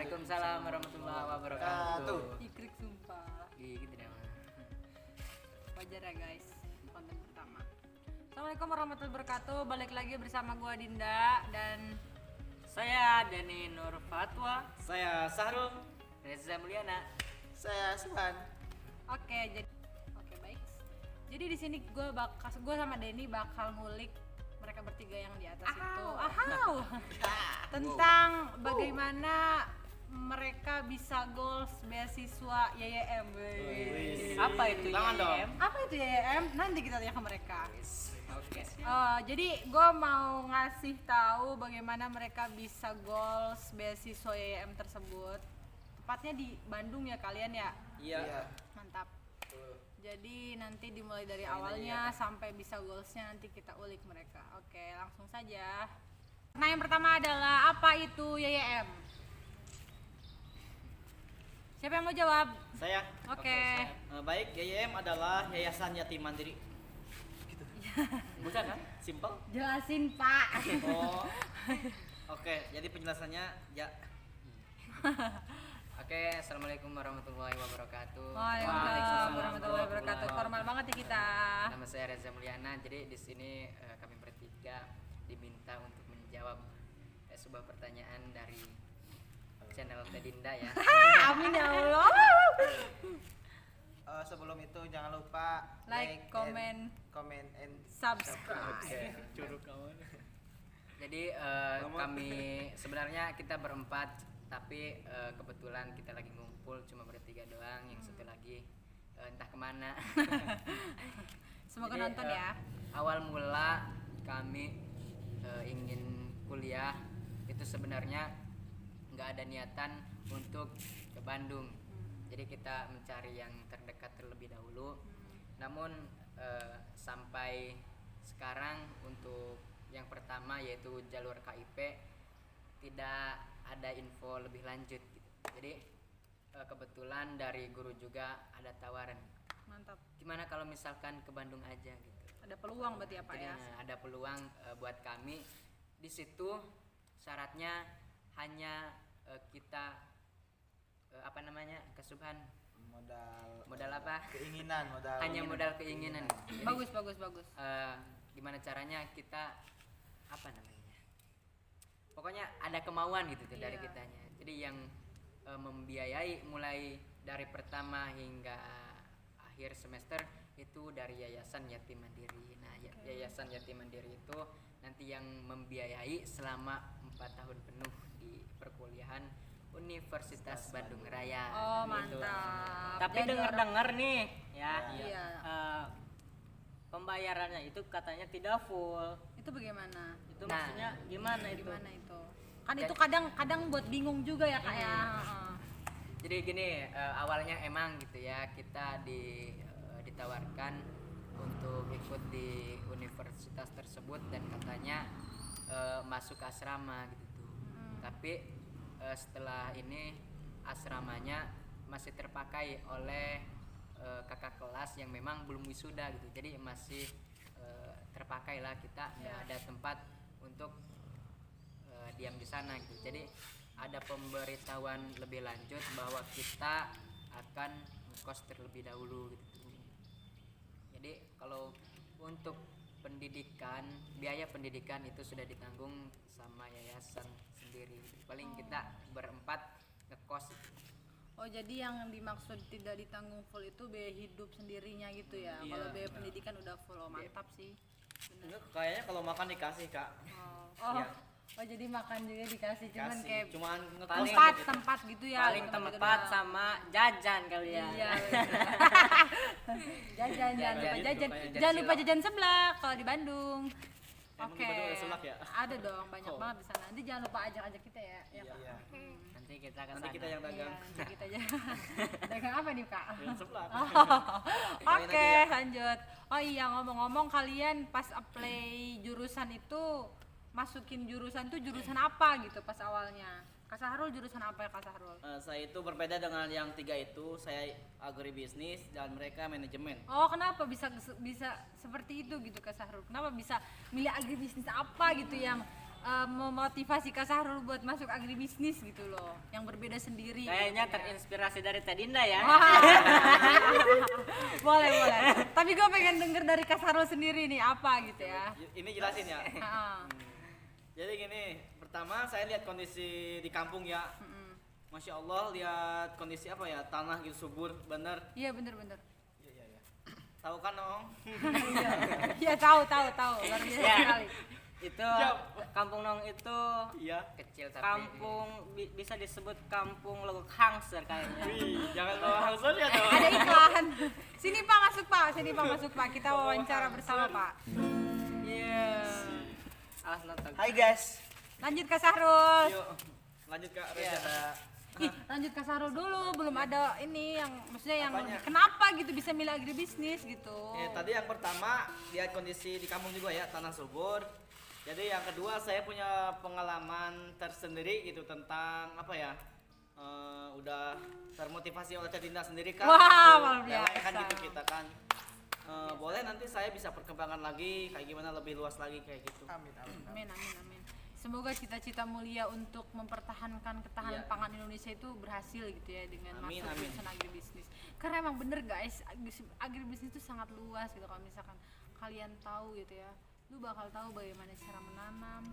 Waalaikumsalam warahmatullahi wabarakatuh. Ikrik sumpah. Gitu deh. Wajar ya guys, konten pertama. Assalamualaikum warahmatullahi wabarakatuh. Balik lagi bersama gua Dinda dan Saya Deni Nur Fatwa, Saya Sahrul. Reza Mulyana. Saya Suhan. oke baik. Jadi di sini gua sama Deni bakal ngulik mereka bertiga yang di atas itu. Tentang bagaimana mereka bisa goals beasiswa YYM. Apa itu Tangan dong. YYM? Apa itu YYM? Nanti kita tanya ke mereka. Oke. Jadi gue mau ngasih tahu bagaimana mereka bisa goals beasiswa YYM tersebut. Tepatnya di Bandung ya kalian ya. Iya. Mantap. Jadi nanti dimulai dari awalnya sampai bisa goalsnya nanti kita ulik mereka. Oke, langsung saja. Nah yang pertama adalah apa itu YYM? Siapa yang mau jawab? Saya. Oke. Baik, YYM adalah Yayasan Yatim Mandiri. Gitu. Bukan kan? Simple. Jelasin Pak. Oh. Oke, jadi penjelasannya ya. Oke, assalamualaikum warahmatullahi wabarakatuh. Waalaikumsalam warahmatullahi wabarakatuh. Formal banget ya kita. Nama saya Reza Mulyana. Jadi di sini kami bertiga diminta untuk menjawab sebuah pertanyaan dari channel Tedinda ya. Amin ya Allah. Sebelum itu jangan lupa Like, comment, and subscribe. curug kawan. Jadi kami sebenarnya kita berempat, tapi kebetulan kita lagi ngumpul cuma bertiga doang, yang satu lagi entah kemana. Semoga Jadi, nonton ya. Awal mula kami ingin kuliah itu sebenarnya nggak ada niatan untuk ke Bandung. Jadi kita mencari yang terdekat terlebih dahulu. Namun sampai sekarang untuk yang pertama yaitu jalur KIP tidak ada info lebih lanjut gitu. Jadi kebetulan dari guru juga ada tawaran. Mantap. Gimana kalau misalkan ke Bandung aja gitu. Ada peluang berarti apa Jadi, ya? ada peluang buat kami. Di situ syaratnya hanya kita apa namanya? Kesubhan modal apa? Keinginan, Hanya modal keinginan. Jadi, Bagus. Gimana caranya kita apa namanya? Pokoknya ada kemauan gitu tuh dari Iya. kitanya. Jadi yang membiayai mulai dari pertama hingga akhir semester itu dari Yayasan Yatim Mandiri. Nah, Yayasan Yatim Mandiri itu nanti yang membiayai selama 4 tahun penuh di perkuliahan Universitas Bandung Raya. Oh, Gitu. mantap. Tapi Jadi dengar-dengar nih ya, Iya. pembayarannya itu katanya tidak full. Itu bagaimana? Itu Nah, maksudnya gimana itu? Gimana itu? Kan itu kadang buat bingung juga ya Kak ya. Jadi gini, awalnya emang gitu ya kita ditawarkan untuk ikut di universitas tersebut dan katanya masuk asrama gitu tuh. Tapi setelah ini asramanya masih terpakai oleh kakak kelas yang memang belum wisuda gitu. Jadi masih terpakai lah, kita nggak ada tempat untuk diam di sana gitu. Jadi ada pemberitahuan lebih lanjut bahwa kita akan ngekos terlebih dahulu gitu. Jadi kalau untuk pendidikan, biaya pendidikan itu sudah ditanggung sama yayasan sendiri. Paling kita berempat ngekos. Oh, jadi yang dimaksud tidak ditanggung full itu biaya hidup sendirinya gitu ya. Iya, Kalau biaya benar. pendidikan udah full. Oh, mantap sih. Bener. Enggak, kayaknya kalau makan dikasih, Kak. Oh. Iya. Oh, jadi makan juga dikasih cuman Kasih. kayak Cuman tempat gitu ya. Paling tempat sama jajan kali ya. Iya. Jajan, jangan lupa Jajan, jajan. kayak Jangan jajan lupa cilok. jajan seblak kalau di Bandung. Emang Oke. di Bandung ada seblak ya? Ada dong, banyak Oh. banget di sana. Nanti jangan lupa ajak-ajak kita ya. Ya, Kak? Iya. Nanti kita ke Nanti sana. kita yang Iya, dagang. nanti kita aja. Dagang apa nih, Kak? Yang seblak. Oke, lanjut. Oh iya, ngomong-ngomong kalian pas apply jurusan itu masukin jurusan tuh jurusan apa gitu pas awalnya? Kak Sahrul jurusan apa ya Kak Sahrul? Saya itu berbeda dengan yang tiga itu. Saya agribisnis dan mereka manajemen. Oh, kenapa bisa seperti itu gitu Kak Sahrul? Kenapa bisa milih agribisnis apa gitu yang memotivasi Kak Sahrul buat masuk agribisnis gitu loh, yang berbeda sendiri. Kayaknya gitu ya. terinspirasi dari Teh Dinda ya. Wah. boleh. Tapi gue pengen denger dari Kak Sahrul sendiri nih apa gitu ya. Ini jelasin ya. Heeh. Jadi gini, pertama saya lihat kondisi di kampung ya. Masya Allah, lihat kondisi apa ya, tanah gitu subur, bener. Iya bener. Iya. Tahu kan Ong? Iya tahu. Luar biasa Ya. sekali. Itu Siap. Kampung Nong itu Iya. Kecil tapi kampung bisa disebut kampung Legok Hangser kayaknya. Wih, jangan bawa hangsur ya dong. Ada iklan. Sini Pak masuk Pak. Kita wawancara bersama Pak. Iya. Alas nonton. Hai guys. Lanjut Kak Sahrul. Yuk, lanjut Kak Iya. Reza. Ih, lanjut Kak Sahrul dulu, belum ada ini yang maksudnya yang Apanya? kenapa gitu bisa milih agribisnis gitu. Tadi yang pertama lihat kondisi di kampung juga ya, tanah subur. Jadi yang kedua saya punya pengalaman tersendiri gitu tentang apa ya, udah termotivasi oleh Teh Dinda sendiri kan. Wah, Tuh, luar relakan biasa. gitu kita kan. Boleh nanti saya bisa perkembangan lagi kayak gimana, lebih luas lagi kayak gitu. Amin. Semoga cita-cita mulia untuk mempertahankan ketahanan Iya. pangan Indonesia itu berhasil gitu ya dengan Amin, masuk amin. jurusan agribisnis. Karena emang bener guys, agribisnis itu sangat luas gitu. Kalau misalkan kalian tahu gitu ya, lu bakal tahu bagaimana cara menanam,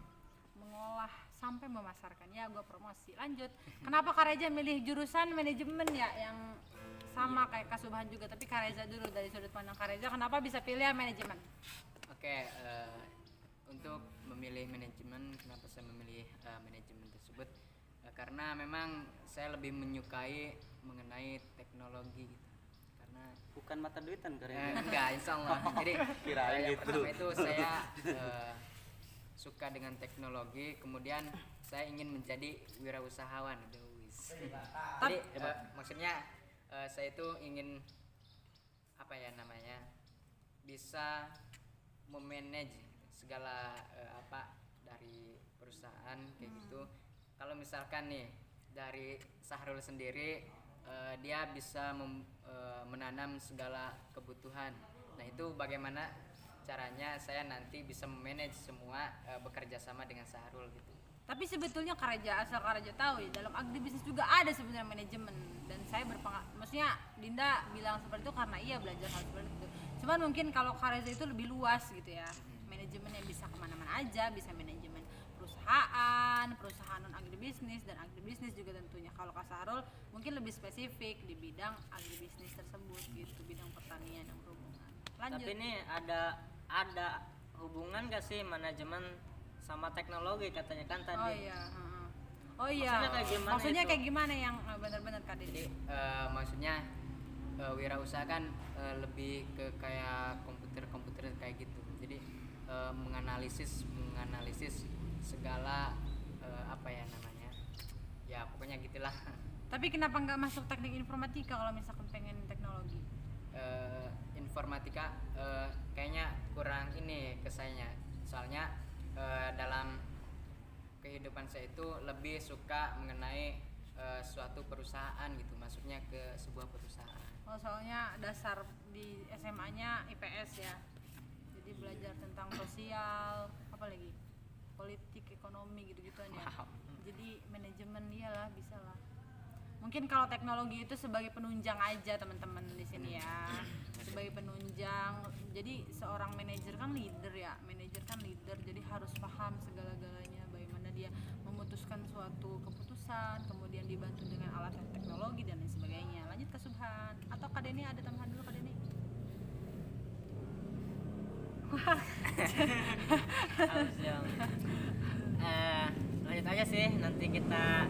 mengolah sampai memasarkan. Ya gua promosi. Lanjut. Kenapa Kak Reza milih jurusan manajemen ya, yang sama kayak Kak Subhan juga, tapi Kak Reza dulu dari sudut pandang Kak Reza, kenapa bisa pilih manajemen? Oke, untuk memilih manajemen, kenapa saya memilih manajemen tersebut? Karena memang saya lebih menyukai mengenai teknologi gitu. Karena Bukan mata duitan keren. enggak, insya Allah. Jadi Kirain yang gitu. pertama itu saya suka dengan teknologi, kemudian saya ingin menjadi wirausahawan. Aduh, wis. Jadi maksudnya saya itu ingin apa ya namanya, bisa memanage segala apa dari perusahaan kayak gitu. Kalau misalkan nih dari Sahrul sendiri dia bisa menanam segala kebutuhan. Nah itu bagaimana caranya saya nanti bisa memanage semua bekerja sama dengan Sahrul gitu. Tapi sebetulnya Kak Reza, asal Kak Reza tahu ya, dalam agribisnis juga ada sebenarnya manajemen, dan saya maksudnya Dinda bilang seperti itu karena ia belajar hal seperti itu. Cuman mungkin kalau Kak Reza itu lebih luas gitu ya, manajemen yang bisa kemana-mana aja, bisa manajemen perusahaan non agribisnis dan agribisnis juga tentunya. Kalau Kak Sahrul mungkin lebih spesifik di bidang agribisnis tersebut gitu, bidang pertanian yang berhubungan. Lanjut. Tapi ini ada hubungan gak sih manajemen sama teknologi katanya kan tadi? Oh iya, oh iya. Maksudnya kayak gimana Maksudnya itu? kayak gimana yang benar-benar Kak Dede? Jadi maksudnya wirausaha kan lebih ke kayak komputer kayak gitu. Jadi menganalisis segala apa ya namanya, ya pokoknya gitulah. Tapi kenapa nggak masuk teknik informatika kalau misalkan pengen teknologi? Informatika kayaknya kurang ini ke sayanya, soalnya dalam kehidupan saya itu lebih suka mengenai suatu perusahaan gitu, masuknya ke sebuah perusahaan. Oh, soalnya dasar di SMA-nya IPS ya. Jadi belajar tentang sosial, apa lagi? Politik, ekonomi gitu-gituan ya. Wow. Jadi manajemen iyalah, bisa lah. Mungkin kalau teknologi itu sebagai penunjang aja teman-teman di sini ya. Sebagai penunjang. Jadi seorang manajer kan leader ya. Manajer kan leader, jadi harus paham segala-galanya, bagaimana dia memutuskan suatu keputusan, kemudian dibantu dengan alat teknologi dan lain sebagainya. Lanjut ke Subhan. Atau Kak Deni ada tambahan dulu Kak Deni? Harus yang lanjut aja sih, nanti kita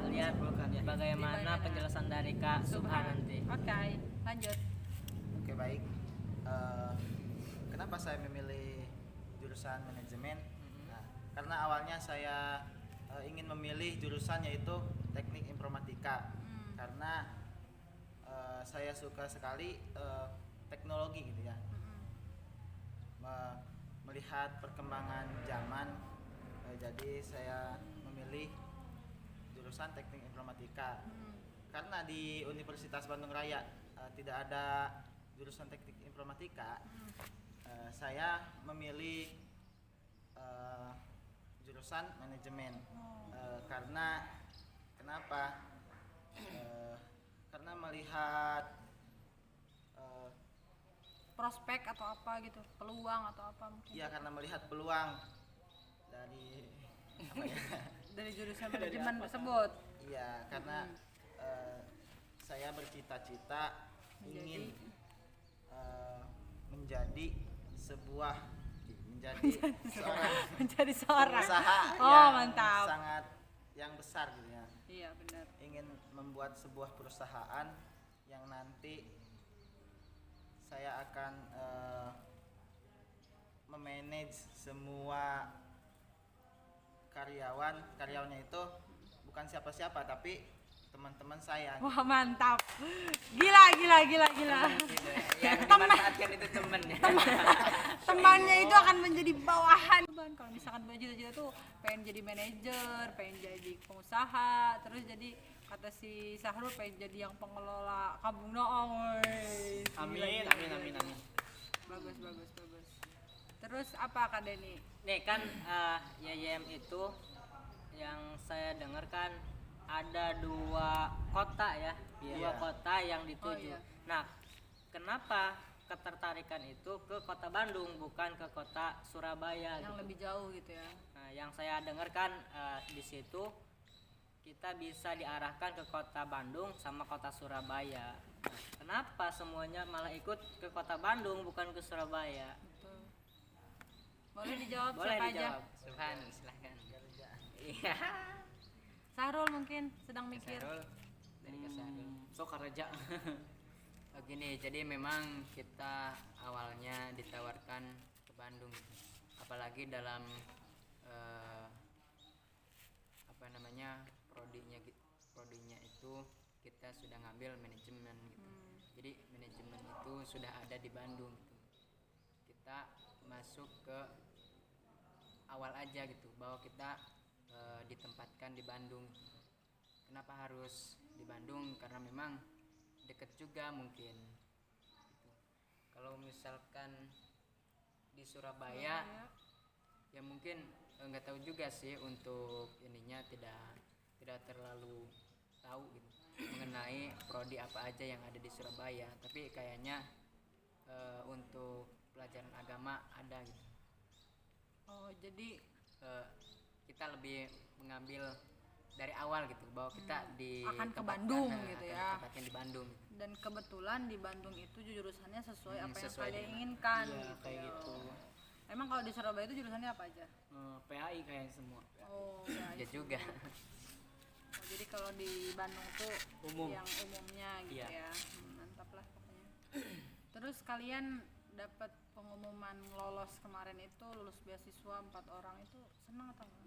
lihat ya. bagaimana penjelasan dari Kak Subhan nanti. Oke, lanjut. Oke baik. Kenapa saya memilih jurusan manajemen? Nah, karena awalnya saya ingin memilih jurusan yaitu teknik informatika, karena saya suka sekali teknologi gitu ya. Melihat perkembangan zaman, jadi saya memilih jurusan teknik informatika. Karena di Universitas Bandung Raya tidak ada jurusan teknik informatika, saya memilih jurusan manajemen. Karena kenapa? Karena melihat Prospek atau apa gitu, peluang atau apa mungkin. ya karena melihat peluang dari apa ya? Dari jurusan manajemen tersebut. Iya, karena saya bercita-cita ingin menjadi seorang Menjadi seorang. pengusaha Oh, yang mantap. sangat yang besar gitu ya. Iya, benar. Ingin membuat sebuah perusahaan yang nanti saya akan memanage semua karyawannya itu bukan siapa-siapa tapi teman-teman saya. Wah, mantap. Gila. Yang dimanfaatkan itu temennya. Temannya itu akan menjadi bawahan. Kalau misalkan punya cita-cita tuh pengen jadi manajer, pengen jadi pengusaha, terus jadi kata si Sahrul pengen jadi yang pengelola Kampung Noong. Woi. Amin. Bagus. Terus apa Kak Denny? Nih kan YYM itu yang saya dengar kan ada 2 kota ya, Iya. 2 kota yang dituju. Oh, iya. Nah, kenapa ketertarikan itu ke kota Bandung bukan ke kota Surabaya? Yang gitu? lebih jauh gitu ya. Nah, yang saya dengar kan di situ kita bisa diarahkan ke kota Bandung sama kota Surabaya. Nah, kenapa semuanya malah ikut ke kota Bandung bukan ke Surabaya? Betul. Boleh dijawab Boleh siapa dijawab. Subhan, silahkan. Iya. Sahrul mungkin sedang mikir. Kasarul dari Kasarul. Sok Raja. Oh, gini, jadi memang kita awalnya ditawarkan ke Bandung, apalagi dalam apa namanya prodinya itu kita sudah ngambil manajemen gitu. Jadi manajemen itu sudah ada di Bandung gitu. Kita masuk ke awal aja gitu bahwa kita ditempatkan di Bandung. Kenapa harus di Bandung? Karena memang deket juga mungkin gitu. Kalau misalkan di Surabaya ya mungkin nggak tahu juga sih, untuk ininya tidak terlalu tahu gitu mengenai prodi apa aja yang ada di Surabaya, tapi kayaknya untuk pelajaran agama ada gitu. Oh, jadi Kita lebih mengambil dari awal gitu bahwa kita di akan ke Bandung gitu akan ya. ditempatkan di Bandung gitu. dan kebetulan di Bandung itu jurusannya sesuai apa yang sesuai kalian dengan- inginkan Iya, gitu. kayak gitu. Emang kalau di Surabaya itu jurusannya apa aja? PAI kayaknya semua. Oh, ya, Ya juga. Oh, jadi kalau di Bandung tuh Umum. yang umumnya gitu Iya. ya. Mantap lah pokoknya. Terus kalian dapat pengumuman lolos kemarin itu, lulus beasiswa 4 orang itu senang atau enggak?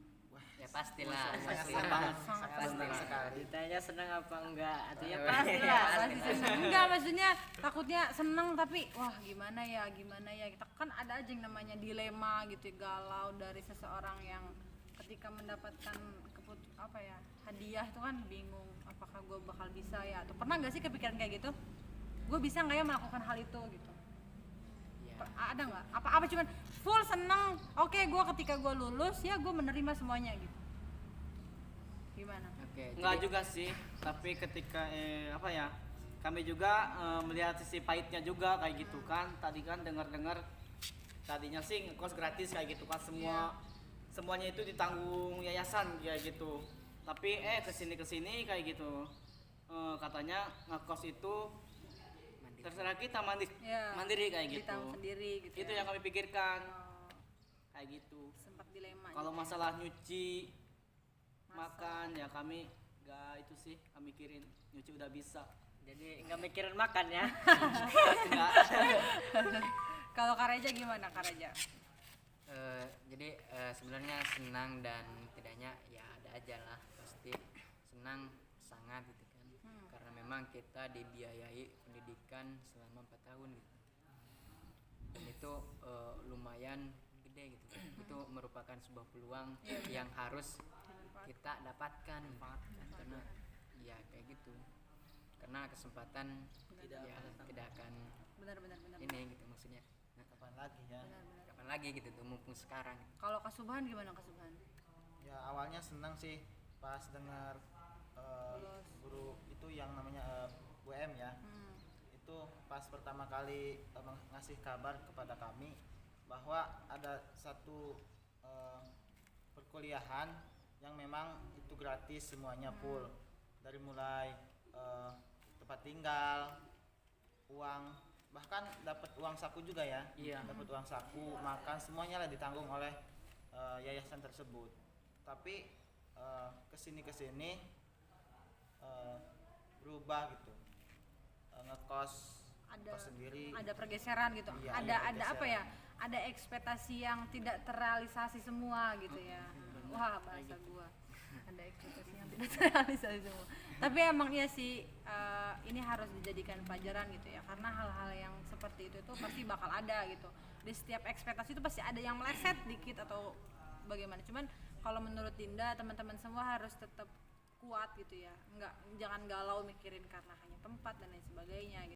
Ya pastilah. Senang banget, Sangat sangat senang pasti. sekali. Ditanya senang apa enggak? Artinya Oh, pasti iya. lah. Pasti senang. Enggak, maksudnya takutnya senang tapi wah gimana ya kita kan ada aja yang namanya dilema gitu, galau dari seseorang yang ketika mendapatkan hadiah itu kan bingung apakah gue bakal bisa ya, atau pernah nggak sih kepikiran kayak gitu, gue bisa nggak ya melakukan hal itu gitu? Ya. Ada nggak apa cuman full seneng, oke gue ketika gue lulus ya gue menerima semuanya gitu, gimana? Oke. Enggak jadi- juga sih, tapi ketika kami juga melihat sisi pahitnya juga kayak gitu kan. Tadi kan dengar-dengar tadinya sih ngekos gratis kayak gitu kan, semuanya itu ditanggung yayasan kayak gitu. Tapi kesini kayak gitu, katanya ngekos itu terserah kita Ya, mandiri kayak gitu. ditanggung sendiri gitu Itu ya. yang kami pikirkan Oh, kayak gitu. sempat dilema Kalau gitu ya. masalah nyuci makan ya kami gak itu sih, kami mikirin nyuci udah bisa. Jadi nggak mikirin makan ya. Enggak. Kalau Kareja gimana Kareja? Jadi sebenarnya senang dan tidaknya ya ada aja lah, pasti senang sangat gitu kan, karena memang kita dibiayai pendidikan selama 4 tahun gitu, dan itu lumayan gede gitu. Itu merupakan sebuah peluang yang harus kita dapatkan karena ya kayak gitu, karena kesempatan tidak akan Benar. ini gitu maksudnya. Nah, Kapan lagi ya? kapan lagi gitu tuh, mumpung sekarang. Kalau Kasubahan gimana Kasubahan? Ya awalnya senang sih pas dengar guru itu yang namanya WM ya. Itu pas pertama kali ngasih kabar kepada kami bahwa ada satu perkuliahan yang memang itu gratis semuanya full, dari mulai tempat tinggal, uang, bahkan dapat uang saku juga ya. Iya. Dapat uang saku, makan, semuanya lah ditanggung oleh yayasan tersebut. Tapi kesini berubah gitu, ngekos Ada kos sendiri. ada pergeseran gitu. Iya, ada iya, ada apa ya? Ada ekspektasi yang tidak terrealisasi semua gitu ya. Wah, bahasa gua. Ada ekspektasi yang tidak terrealisasi semua. Tapi emang iya sih, ini harus dijadikan pelajaran gitu ya, karena hal-hal yang seperti itu tuh pasti bakal ada gitu. Di setiap ekspektasi itu pasti ada yang meleset dikit atau bagaimana. Cuman kalau menurut Dinda, teman-teman semua harus tetap kuat gitu ya, jangan galau mikirin karena hanya tempat dan lain sebagainya gitu.